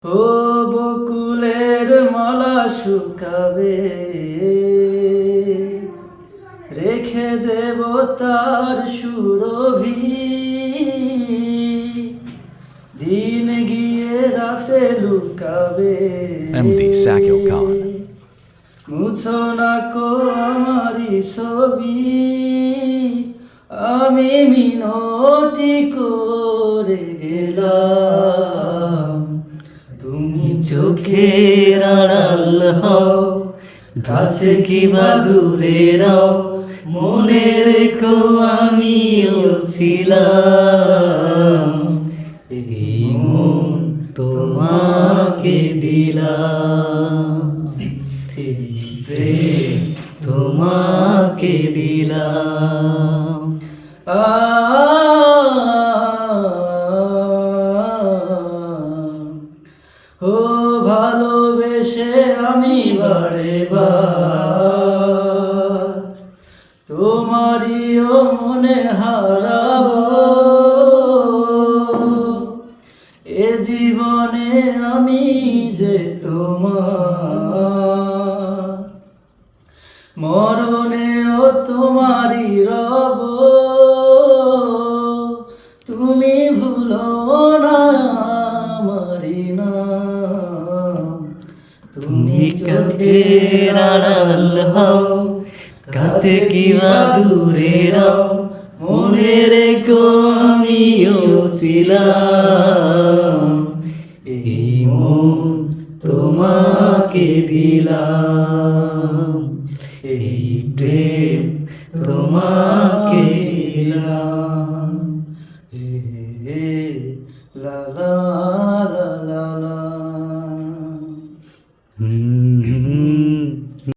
ও বকুলের মালা শুকাবে, রেখে দেব তার সুরভি। দিন গিয়ে রাতে লুকাবে, MD Sakil Khan. মুছো না কো আমারি ছবি। আমি মিনতি করে গেলাম, তুমি চোখের আড়াল হও, কাছে কিবা দূরে রও, মনে রেখো আমিও ছিলাম। এই মন তোমাকে দিলাম, এই প্রেম তোমাকে দিলাম। ও ভালোবেসে আমি বারে বার তোমারিও মনে হারাবো। এ জীবনে আমি যে তোমার, মরণেও তোমারই রব। তুমি ভুলো না আমারি নাম, তুমি চোখের আড়াল হও, কাছে কিবা দূরে রও, মনে রেখো আমিও ছিলাম। এই মন তোমাকে দিলাম, এই প্রেম তোমাকে দিলাম। হে হে লা লা লা লা লা।